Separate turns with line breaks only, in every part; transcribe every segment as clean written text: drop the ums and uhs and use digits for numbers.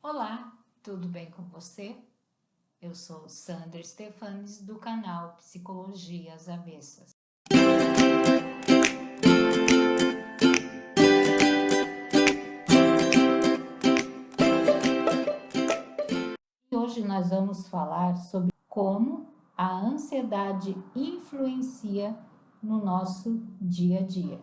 Olá, tudo bem com você? Eu sou Sandra Stefanes, do canal Psicologias Avessas. E hoje nós vamos falar sobre como a ansiedade influencia no nosso dia a dia.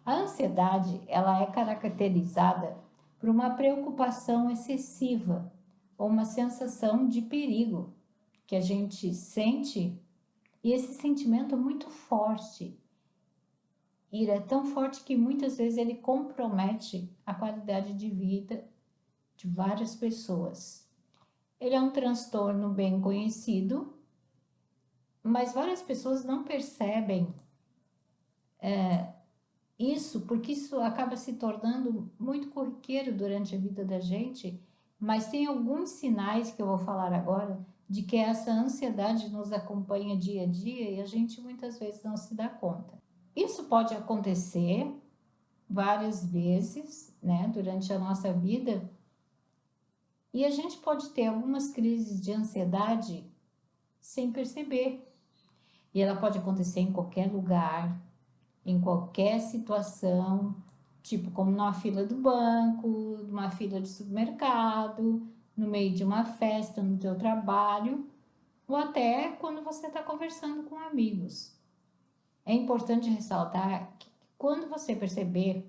A ansiedade, ela é caracterizada por uma preocupação excessiva ou uma sensação de perigo que a gente sente, e esse sentimento é muito forte. E é tão forte que muitas vezes ele compromete a qualidade de vida de várias pessoas. Ele é um transtorno bem conhecido, mas várias pessoas não percebem isso, porque isso acaba se tornando muito corriqueiro durante a vida da gente, mas tem alguns sinais que eu vou falar agora de que essa ansiedade nos acompanha dia a dia e a gente muitas vezes não se dá conta. Isso pode acontecer várias vezes, né, durante a nossa vida, e a gente pode ter algumas crises de ansiedade sem perceber. E ela pode acontecer em qualquer lugar, em qualquer situação, tipo como numa fila do banco, numa fila de supermercado, no meio de uma festa, no teu trabalho, ou até quando você está conversando com amigos. É importante ressaltar que quando você perceber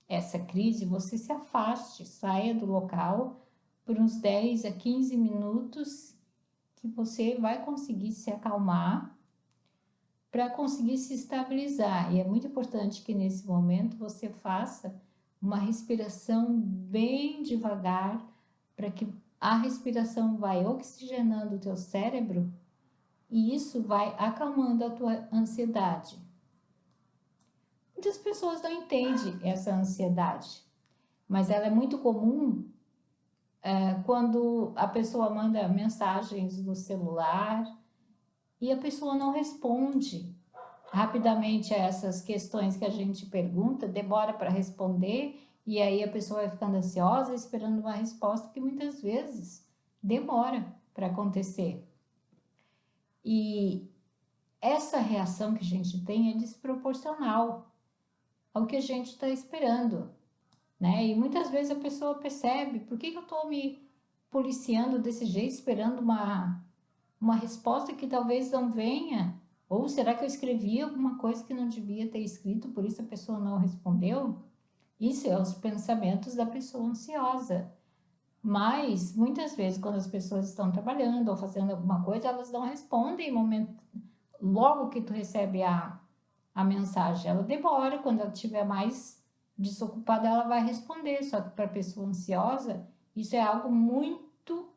essa crise, você se afaste, saia do local por uns 10 a 15 minutos, que você vai conseguir se acalmar para conseguir se estabilizar. E é muito importante que nesse momento você faça uma respiração bem devagar, para que a respiração vai oxigenando o teu cérebro e isso vai acalmando a tua ansiedade. Muitas pessoas não entendem essa ansiedade, mas ela é muito comum quando a pessoa manda mensagens no celular e a pessoa não responde rapidamente a essas questões que a gente pergunta, demora para responder, e aí a pessoa vai ficando ansiosa, esperando uma resposta que muitas vezes demora para acontecer. E essa reação que a gente tem é desproporcional ao que a gente está esperando, né? E muitas vezes a pessoa percebe, por que eu estou me policiando desse jeito, esperando uma resposta que talvez não venha? Ou será que eu escrevi alguma coisa que não devia ter escrito, por isso a pessoa não respondeu? Isso é os pensamentos da pessoa ansiosa. Mas, muitas vezes, quando as pessoas estão trabalhando ou fazendo alguma coisa, elas não respondem no momento, logo que tu recebe a mensagem. Ela demora, quando ela estiver mais desocupada, ela vai responder. Só que para a pessoa ansiosa, isso é algo muito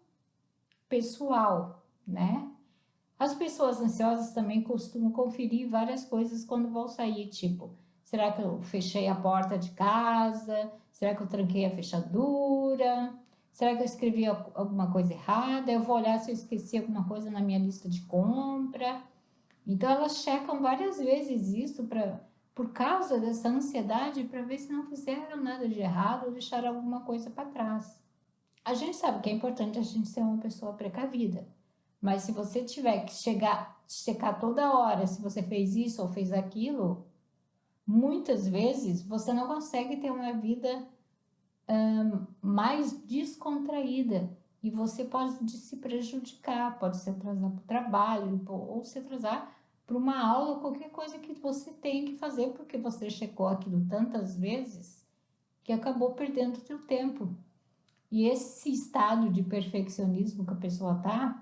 pessoal, né? As pessoas ansiosas também costumam conferir várias coisas quando vão sair, tipo, será que eu fechei a porta de casa? Será que eu tranquei a fechadura? Será que eu escrevi alguma coisa errada? Eu vou olhar se eu esqueci alguma coisa na minha lista de compra. Então elas checam várias vezes isso por causa dessa ansiedade, para ver se não fizeram nada de errado ou deixaram alguma coisa para trás. A gente sabe que é importante a gente ser uma pessoa precavida, mas se você tiver que checar toda hora se você fez isso ou fez aquilo, muitas vezes você não consegue ter uma vida mais descontraída e você pode se prejudicar, pode se atrasar para o trabalho ou se atrasar para uma aula, qualquer coisa que você tem que fazer, porque você checou aquilo tantas vezes que acabou perdendo o seu tempo. E esse estado de perfeccionismo que a pessoa tá,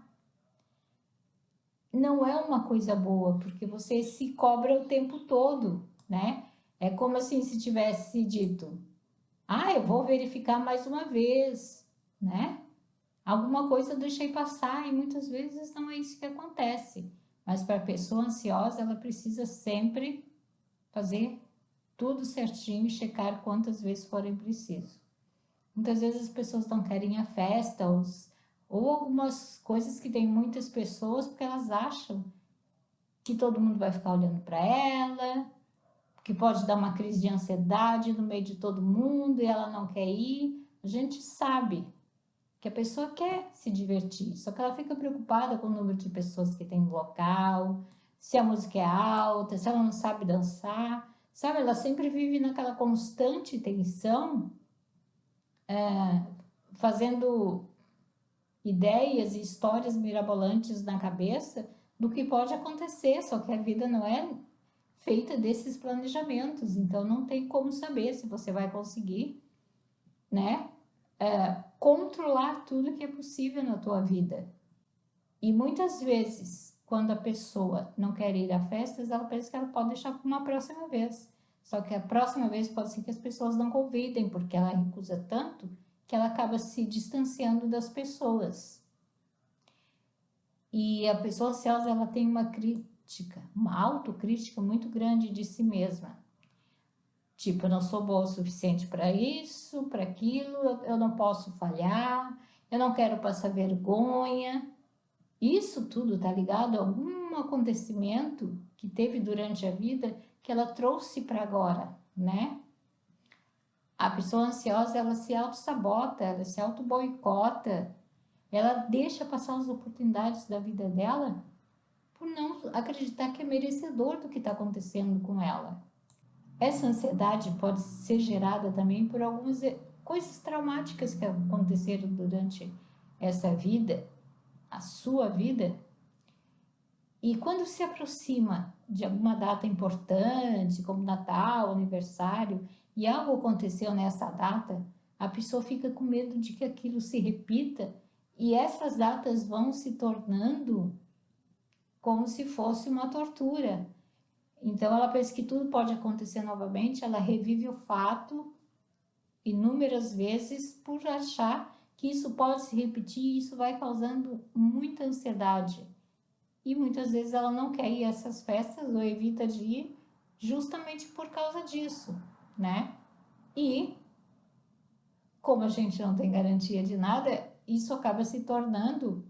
não é uma coisa boa, porque você se cobra o tempo todo, né? É como assim se tivesse dito, eu vou verificar mais uma vez, né? Alguma coisa eu deixei passar e muitas vezes não é isso que acontece. Mas para a pessoa ansiosa, ela precisa sempre fazer tudo certinho e checar quantas vezes forem preciso. Muitas vezes as pessoas não querem a festa ou algumas coisas que tem muitas pessoas porque elas acham que todo mundo vai ficar olhando para ela, que pode dar uma crise de ansiedade no meio de todo mundo e ela não quer ir, A gente sabe que a pessoa quer se divertir, só que ela fica preocupada com o número de pessoas que tem no local, se a música é alta, se ela não sabe dançar, sabe? Ela sempre vive naquela constante tensão, fazendo ideias e histórias mirabolantes na cabeça do que pode acontecer, só que a vida não é feita desses planejamentos, então não tem como saber se você vai conseguir, né, controlar tudo que é possível na tua vida. E muitas vezes, quando a pessoa não quer ir a festas, ela pensa que ela pode deixar para uma próxima vez. Só que a próxima vez pode ser que as pessoas não convidem, porque ela recusa tanto que ela acaba se distanciando das pessoas. E a pessoa ansiosa, ela tem uma crítica, uma autocrítica muito grande de si mesma. Tipo, eu não sou boa o suficiente para isso, para aquilo, eu não posso falhar, eu não quero passar vergonha. Isso tudo tá ligado a algum acontecimento que teve durante a vida que ela trouxe para agora, né? A pessoa ansiosa, ela se auto-sabota, ela se auto-boicota, ela deixa passar as oportunidades da vida dela por não acreditar que é merecedor do que está acontecendo com ela. Essa ansiedade pode ser gerada também por algumas coisas traumáticas que aconteceram durante essa vida, a sua vida. E quando se aproxima de alguma data importante, como Natal, aniversário, e algo aconteceu nessa data, a pessoa fica com medo de que aquilo se repita e essas datas vão se tornando como se fosse uma tortura. Então ela pensa que tudo pode acontecer novamente, ela revive o fato inúmeras vezes por achar que isso pode se repetir e isso vai causando muita ansiedade. E muitas vezes ela não quer ir a essas festas ou evita de ir justamente por causa disso, né? E como a gente não tem garantia de nada, isso acaba se tornando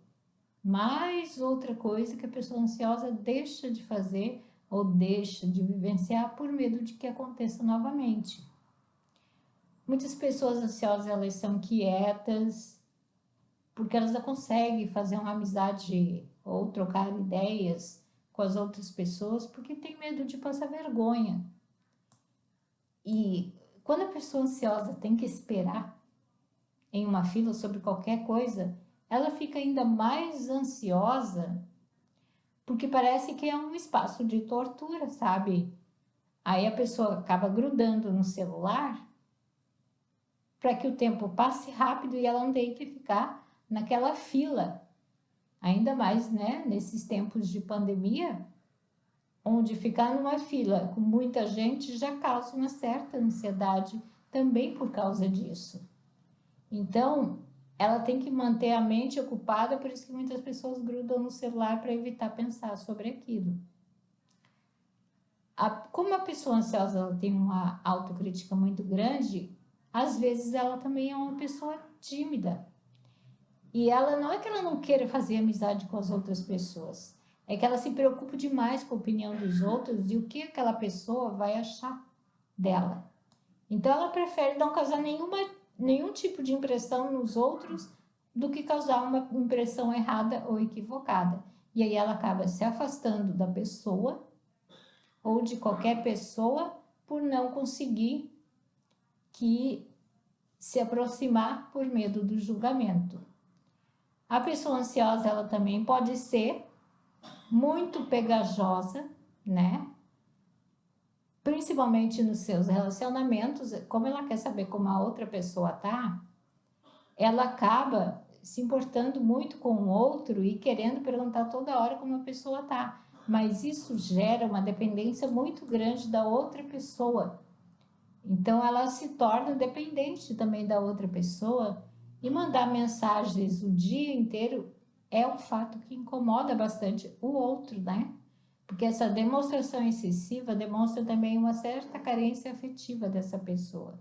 mais outra coisa que a pessoa ansiosa deixa de fazer ou deixa de vivenciar por medo de que aconteça novamente. Muitas pessoas ansiosas, elas são quietas, porque elas não conseguem fazer uma amizade ou trocar ideias com as outras pessoas, porque tem medo de passar vergonha. E quando a pessoa ansiosa tem que esperar em uma fila sobre qualquer coisa, ela fica ainda mais ansiosa, porque parece que é um espaço de tortura, sabe? Aí a pessoa acaba grudando no celular para que o tempo passe rápido e ela não tenha que ficar naquela fila. Ainda mais, né, nesses tempos de pandemia, onde ficar numa fila com muita gente já causa uma certa ansiedade também por causa disso. Então, ela tem que manter a mente ocupada, por isso que muitas pessoas grudam no celular para evitar pensar sobre aquilo. Como a pessoa ansiosa ela tem uma autocrítica muito grande, às vezes ela também é uma pessoa tímida. E ela não é que ela não queira fazer amizade com as outras pessoas, é que ela se preocupa demais com a opinião dos outros e o que aquela pessoa vai achar dela. Então ela prefere não causar nenhum tipo de impressão nos outros do que causar uma impressão errada ou equivocada. E aí ela acaba se afastando da pessoa ou de qualquer pessoa por não conseguir se aproximar por medo do julgamento. A pessoa ansiosa, ela também pode ser muito pegajosa, né? Principalmente nos seus relacionamentos, como ela quer saber como a outra pessoa tá, ela acaba se importando muito com o outro e querendo perguntar toda hora como a pessoa tá. Mas isso gera uma dependência muito grande da outra pessoa. Então ela se torna dependente também da outra pessoa e mandar mensagens o dia inteiro é um fato que incomoda bastante o outro, né? Porque essa demonstração excessiva demonstra também uma certa carência afetiva dessa pessoa,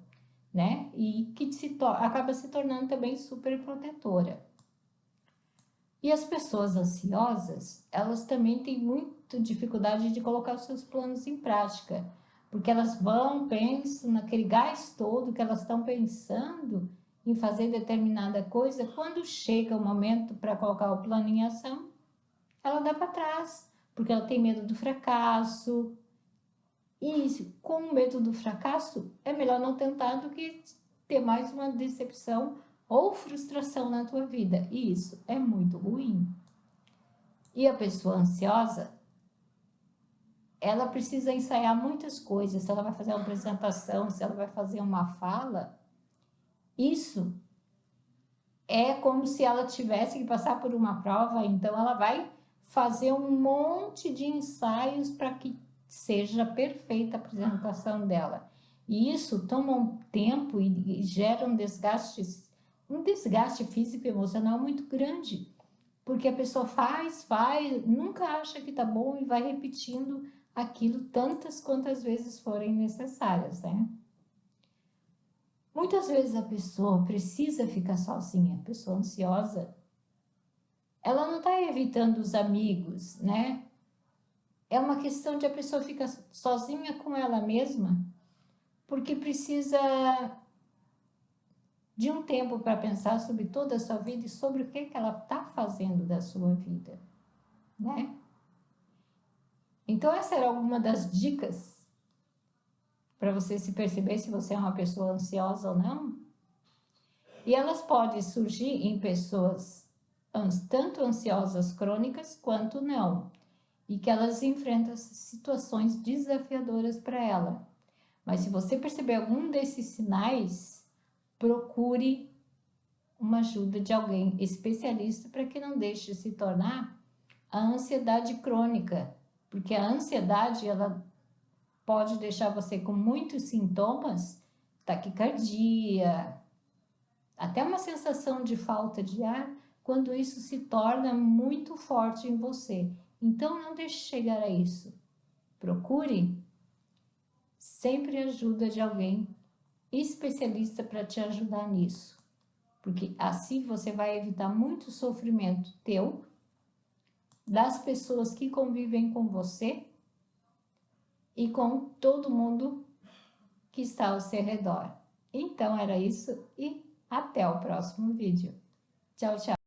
né? E que acaba se tornando também super protetora. E as pessoas ansiosas, elas também têm muita dificuldade de colocar os seus planos em prática, porque elas pensam naquele gás todo que elas estão pensando em fazer determinada coisa, quando chega o momento para colocar o plano em ação, ela dá para trás, porque ela tem medo do fracasso. E com medo do fracasso, é melhor não tentar do que ter mais uma decepção ou frustração na tua vida. E isso é muito ruim. E a pessoa ansiosa, ela precisa ensaiar muitas coisas. Se ela vai fazer uma apresentação, se ela vai fazer uma fala, isso é como se ela tivesse que passar por uma prova, então ela vai fazer um monte de ensaios para que seja perfeita a apresentação dela. E isso toma um tempo e gera um desgaste físico e emocional muito grande, porque a pessoa faz, nunca acha que tá bom e vai repetindo aquilo tantas quantas vezes forem necessárias, né? Muitas vezes a pessoa precisa ficar sozinha, a pessoa ansiosa, ela não está evitando os amigos, né? É uma questão de a pessoa ficar sozinha com ela mesma, porque precisa de um tempo para pensar sobre toda a sua vida e sobre o que ela está fazendo da sua vida, né? Então, essa era alguma das dicas para você se perceber se você é uma pessoa ansiosa ou não. E elas podem surgir em pessoas tanto ansiosas crônicas quanto não, e que elas enfrentam situações desafiadoras para ela. Mas se você perceber algum desses sinais, procure uma ajuda de alguém especialista para que não deixe se tornar a ansiedade crônica, porque a ansiedade ela pode deixar você com muitos sintomas, taquicardia, até uma sensação de falta de ar, quando isso se torna muito forte em você. Então, não deixe chegar a isso. Procure sempre a ajuda de alguém especialista para te ajudar nisso, porque assim você vai evitar muito sofrimento teu, das pessoas que convivem com você e com todo mundo que está ao seu redor. Então, era isso e até o próximo vídeo. Tchau, tchau.